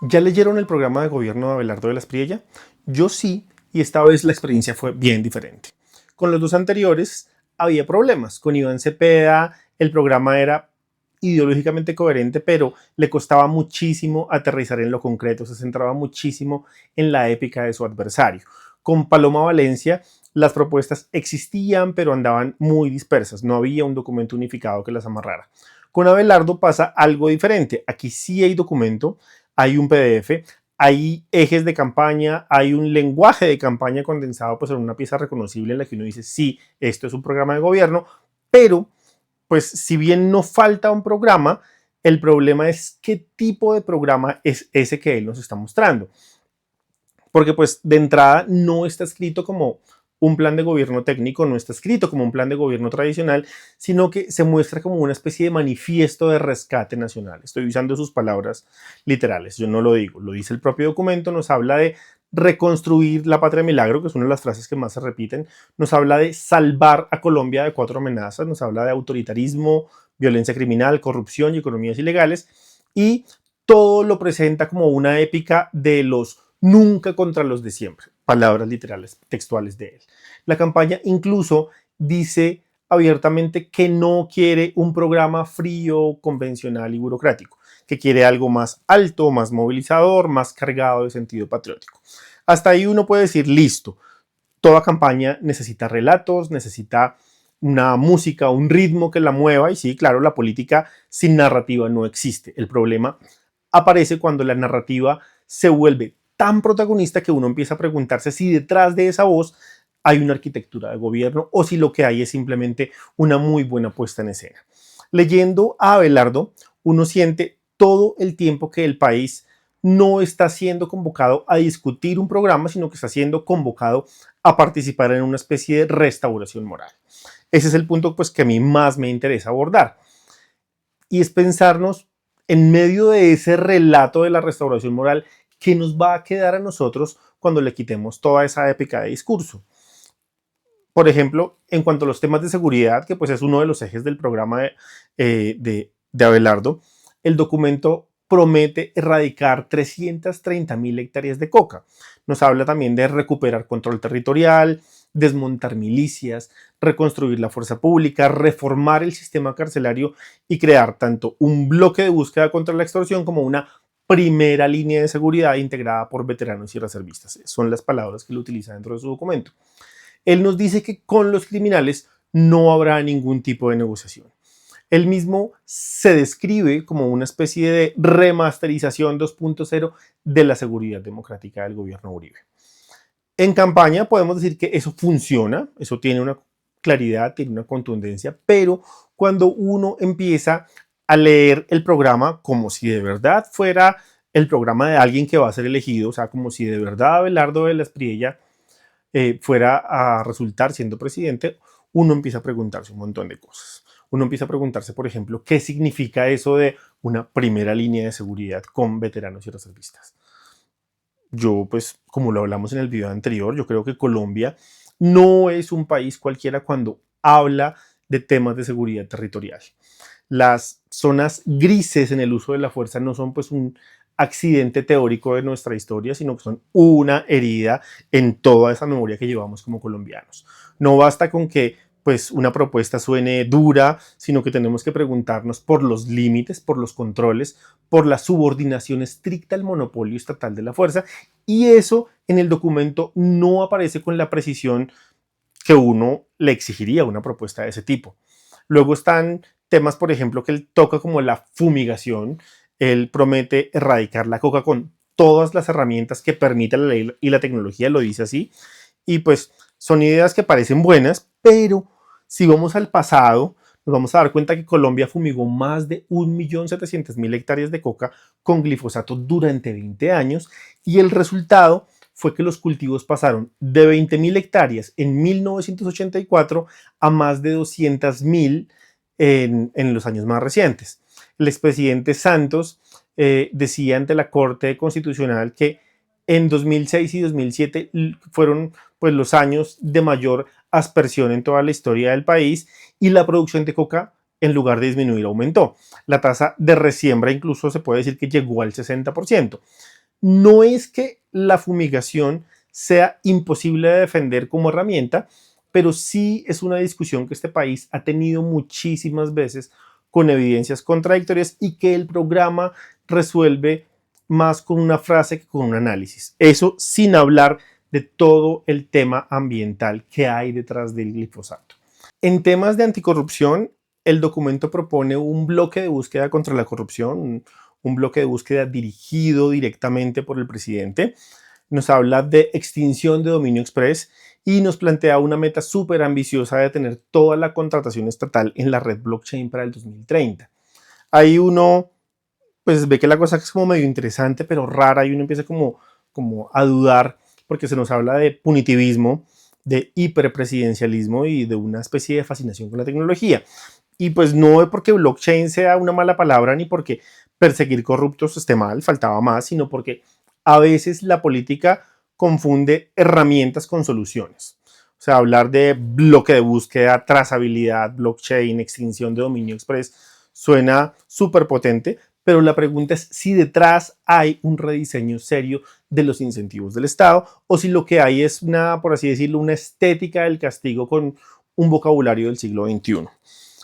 ¿Ya leyeron el programa de gobierno de Abelardo de la Espriella? Yo sí, y esta vez la experiencia fue bien diferente. Con los dos anteriores había problemas. Con Iván Cepeda el programa era ideológicamente coherente, pero le costaba muchísimo aterrizar en lo concreto, se centraba muchísimo en la épica de su adversario. Con Paloma Valencia las propuestas existían, pero andaban muy dispersas, no había un documento unificado que las amarrara. Con Abelardo pasa algo diferente, aquí sí hay documento, hay un PDF, hay ejes de campaña, hay un lenguaje de campaña condensado pues en una pieza reconocible en la que uno dice, sí, esto es un programa de gobierno, pero pues si bien no falta un programa, el problema es qué tipo de programa es ese que él nos está mostrando. Porque pues de entrada no está escrito como un plan de gobierno técnico, no está escrito como un plan de gobierno tradicional, sino que se muestra como una especie de manifiesto de rescate nacional. Estoy usando sus palabras literales, yo no lo digo, lo dice el propio documento, nos habla de reconstruir la patria milagro, que es una de las frases que más se repiten, nos habla de salvar a Colombia de 4 amenazas, nos habla de autoritarismo, violencia criminal, corrupción y economías ilegales, y todo lo presenta como una épica de los nunca contra los de siempre, palabras literales, textuales de él. La campaña incluso dice abiertamente que no quiere un programa frío, convencional y burocrático, que quiere algo más alto, más movilizador, más cargado de sentido patriótico. Hasta ahí uno puede decir, listo, toda campaña necesita relatos, necesita una música, un ritmo que la mueva y sí, claro, la política sin narrativa no existe. El problema aparece cuando la narrativa se vuelve tan protagonista que uno empieza a preguntarse si detrás de esa voz hay una arquitectura de gobierno o si lo que hay es simplemente una muy buena puesta en escena. Leyendo a Abelardo, uno siente todo el tiempo que el país no está siendo convocado a discutir un programa, sino que está siendo convocado a participar en una especie de restauración moral. Ese es el punto pues, que a mí más me interesa abordar. Y es pensarnos en medio de ese relato de la restauración moral, ¿qué nos va a quedar a nosotros cuando le quitemos toda esa épica de discurso? Por ejemplo, en cuanto a los temas de seguridad, que pues es uno de los ejes del programa de Abelardo, el documento promete erradicar 330.000 hectáreas de coca. Nos habla también de recuperar control territorial, desmontar milicias, reconstruir la fuerza pública, reformar el sistema carcelario y crear tanto un bloque de búsqueda contra la extorsión como una primera línea de seguridad integrada por veteranos y reservistas. Son las palabras que él utiliza dentro de su documento. Él nos dice que con los criminales no habrá ningún tipo de negociación. Él mismo se describe como una especie de remasterización 2.0 de la seguridad democrática del gobierno Uribe. En campaña podemos decir que eso funciona, eso tiene una claridad, tiene una contundencia, pero cuando uno empieza a leer el programa como si de verdad fuera el programa de alguien que va a ser elegido, o sea, como si de verdad Abelardo de la Espriella fuera a resultar siendo presidente, uno empieza a preguntarse un montón de cosas. Uno empieza a preguntarse, por ejemplo, qué significa eso de una primera línea de seguridad con veteranos y reservistas. Yo, pues, como lo hablamos en el video anterior, yo creo que Colombia no es un país cualquiera cuando habla de temas de seguridad territorial. Las zonas grises en el uso de la fuerza no son pues un accidente teórico de nuestra historia, sino que son una herida en toda esa memoria que llevamos como colombianos. No basta con que pues una propuesta suene dura, sino que tenemos que preguntarnos por los límites, por los controles, por la subordinación estricta al monopolio estatal de la fuerza, y eso en el documento no aparece con la precisión que uno le exigiría a una propuesta de ese tipo. Luego están temas, por ejemplo, que él toca como la fumigación. Él promete erradicar la coca con todas las herramientas que permite la ley y la tecnología, lo dice así. Y pues son ideas que parecen buenas, pero si vamos al pasado, nos vamos a dar cuenta que Colombia fumigó más de 1.700.000 hectáreas de coca con glifosato durante 20 años y el resultado fue que los cultivos pasaron de 20.000 hectáreas en 1984 a más de 200.000 en los años más recientes. El expresidente Santos decía ante la Corte Constitucional que en 2006 y 2007 fueron pues, los años de mayor aspersión en toda la historia del país y la producción de coca en lugar de disminuir, aumentó. La tasa de resiembra incluso se puede decir que llegó al 60%. No es que la fumigación sea imposible de defender como herramienta, pero sí es una discusión que este país ha tenido muchísimas veces con evidencias contradictorias y que el programa resuelve más con una frase que con un análisis. Eso sin hablar de todo el tema ambiental que hay detrás del glifosato. En temas de anticorrupción, el documento propone un bloque de búsqueda contra la corrupción, un bloque de búsqueda dirigido directamente por el presidente. Nos habla de extinción de dominio express y nos plantea una meta súper ambiciosa de tener toda la contratación estatal en la red blockchain para el 2030. Ahí uno pues ve que la cosa es como medio interesante, pero rara, y uno empieza como a dudar porque se nos habla de punitivismo, de hiperpresidencialismo y de una especie de fascinación con la tecnología. Y pues no es porque blockchain sea una mala palabra ni porque perseguir corruptos esté mal, faltaba más, sino porque a veces la política confunde herramientas con soluciones. O sea, hablar de bloque de búsqueda, trazabilidad, blockchain, extinción de dominio express, suena súper potente, pero la pregunta es si detrás hay un rediseño serio de los incentivos del Estado o si lo que hay es una, por así decirlo, una estética del castigo con un vocabulario del siglo XXI.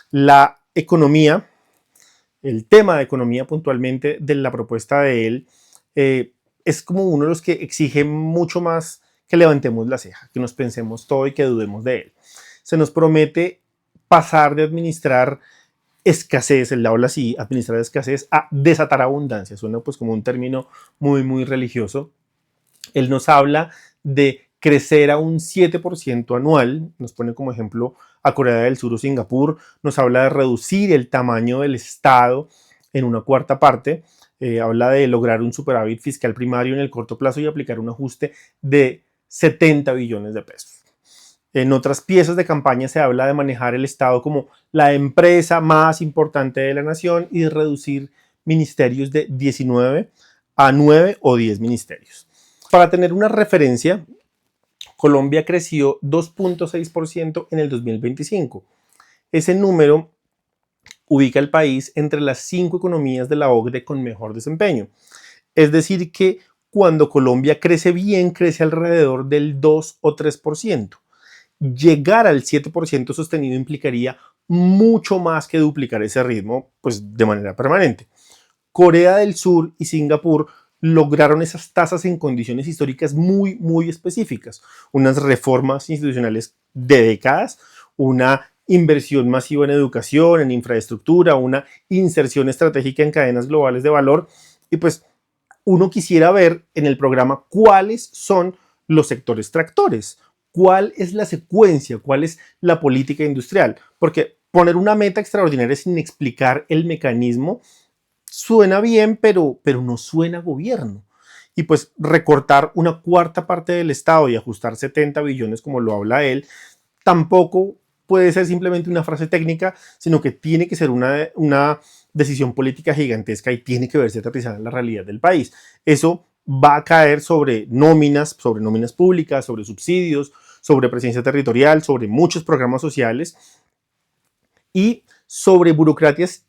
La economía, el tema de economía puntualmente de la propuesta de él, es como uno de los que exige mucho más que levantemos la ceja, que nos pensemos todo y que dudemos de él. Se nos promete pasar de administrar escasez, él habla así, administrar escasez, a desatar abundancia. Suena pues como un término muy religioso. Él nos habla de crecer a un 7% anual, nos pone como ejemplo a Corea del Sur o Singapur, nos habla de reducir el tamaño del Estado en una cuarta parte, habla de lograr un superávit fiscal primario en el corto plazo y aplicar un ajuste de 70 billones de pesos. En otras piezas de campaña se habla de manejar el Estado como la empresa más importante de la nación y de reducir ministerios de 19 a 9 o 10 ministerios. Para tener una referencia, Colombia creció 2.6% en el 2025. Ese número ubica al país entre las 5 economías de la OCDE con mejor desempeño. Es decir, que cuando Colombia crece bien, crece alrededor del 2 o 3%. Llegar al 7% sostenido implicaría mucho más que duplicar ese ritmo, pues de manera permanente. Corea del Sur y Singapur lograron esas tasas en condiciones históricas muy específicas. Unas reformas institucionales de décadas, una inversión masiva en educación, en infraestructura, una inserción estratégica en cadenas globales de valor. Y pues uno quisiera ver en el programa cuáles son los sectores tractores, cuál es la secuencia, cuál es la política industrial. Porque poner una meta extraordinaria sin explicar el mecanismo suena bien, pero no suena a gobierno. Y pues recortar una cuarta parte del Estado y ajustar 70 billones como lo habla él, tampoco puede ser simplemente una frase técnica, sino que tiene que ser una decisión política gigantesca y tiene que verse aterrizada en la realidad del país. Eso va a caer sobre nóminas públicas, sobre subsidios, sobre presencia territorial, sobre muchos programas sociales y sobre burocracias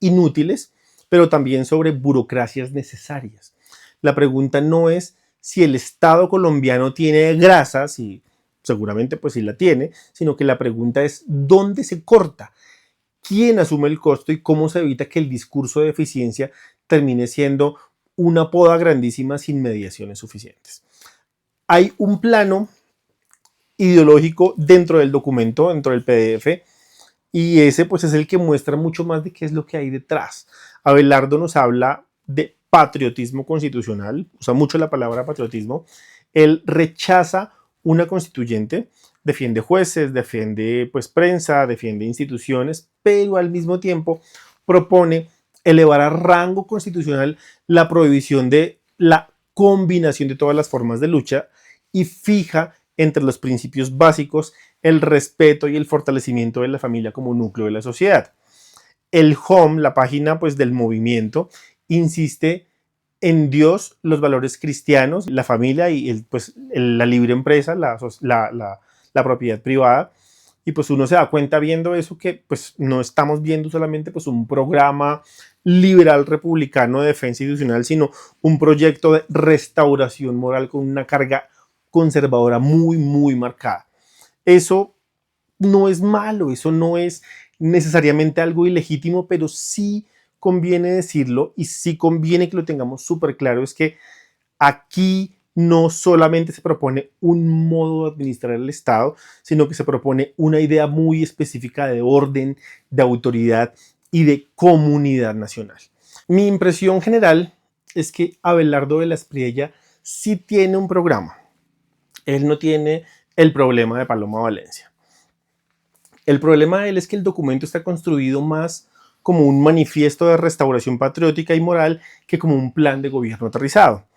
inútiles, pero también sobre burocracias necesarias. La pregunta no es si el Estado colombiano tiene grasas, y seguramente pues sí la tiene, sino que la pregunta es ¿dónde se corta? ¿Quién asume el costo y cómo se evita que el discurso de eficiencia termine siendo una poda grandísima sin mediaciones suficientes? Hay un plano ideológico dentro del documento, dentro del PDF, y ese pues es el que muestra mucho más de qué es lo que hay detrás. Abelardo nos habla de patriotismo constitucional, usa mucho la palabra patriotismo. Él rechaza una constituyente, defiende jueces, defiende pues prensa, defiende instituciones, pero al mismo tiempo propone elevar a rango constitucional la prohibición de la combinación de todas las formas de lucha y fija entre los principios básicos el respeto y el fortalecimiento de la familia como núcleo de la sociedad. El HOME, la página pues del movimiento, insiste en Dios, los valores cristianos, la familia y la libre empresa, la propiedad privada, Y pues uno se da cuenta viendo eso que pues no estamos viendo solamente pues un programa liberal republicano de defensa institucional, sino un proyecto de restauración moral con una carga conservadora muy, muy marcada. Eso no es malo, eso no es necesariamente algo ilegítimo, pero sí conviene decirlo y sí conviene que lo tengamos súper claro, es que aquí no solamente se propone un modo de administrar el Estado, sino que se propone una idea muy específica de orden, de autoridad y de comunidad nacional. Mi impresión general es que Abelardo de la Espriella sí tiene un programa. Él no tiene el problema de Paloma Valencia. El problema de él es que el documento está construido más como un manifiesto de restauración patriótica y moral que como un plan de gobierno aterrizado.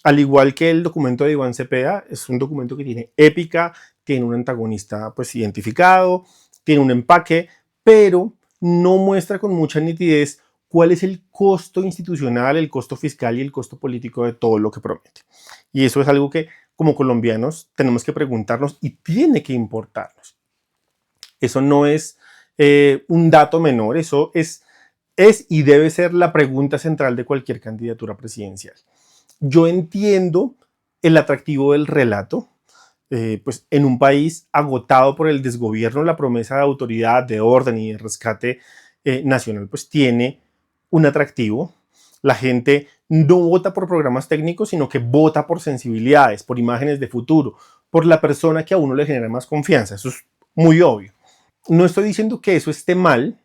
Al igual que el documento de Iván Cepeda, es un documento que tiene épica, tiene un antagonista pues identificado, tiene un empaque, pero no muestra con mucha nitidez cuál es el costo institucional, el costo fiscal y el costo político de todo lo que promete. Y eso es algo que como colombianos tenemos que preguntarnos y tiene que importarnos. Eso no es un dato menor, eso es y debe ser la pregunta central de cualquier candidatura presidencial. Yo entiendo el atractivo del relato, pues en un país agotado por el desgobierno, la promesa de autoridad, de orden y de rescate nacional, pues tiene un atractivo. La gente no vota por programas técnicos, sino que vota por sensibilidades, por imágenes de futuro, por la persona que a uno le genera más confianza. Eso es muy obvio. No estoy diciendo que eso esté mal,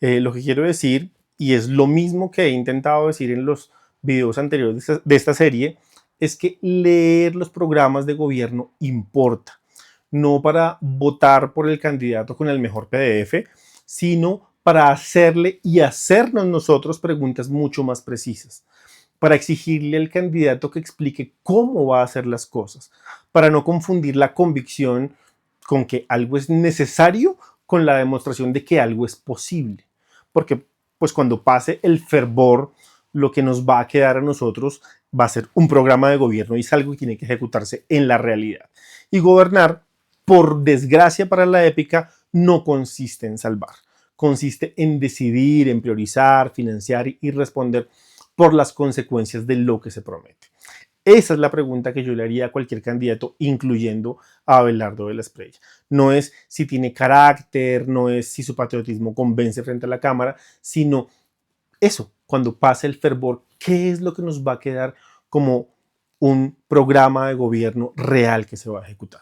lo que quiero decir, y es lo mismo que he intentado decir en los videos anteriores de esta serie, es que leer los programas de gobierno importa. No para votar por el candidato con el mejor PDF, sino para hacerle y hacernos nosotros preguntas mucho más precisas, para exigirle al candidato que explique cómo va a hacer las cosas, para no confundir la convicción con que algo es necesario con la demostración de que algo es posible. Porque pues cuando pase el fervor, lo que nos va a quedar a nosotros va a ser un programa de gobierno y es algo que tiene que ejecutarse en la realidad. Y gobernar, por desgracia para la épica, no consiste en salvar. Consiste en decidir, en priorizar, financiar y responder por las consecuencias de lo que se promete. Esa es la pregunta que yo le haría a cualquier candidato, incluyendo a Abelardo de la Espriella. No es si tiene carácter, no es si su patriotismo convence frente a la Cámara, sino eso, cuando pase el fervor, ¿qué es lo que nos va a quedar como un programa de gobierno real que se va a ejecutar?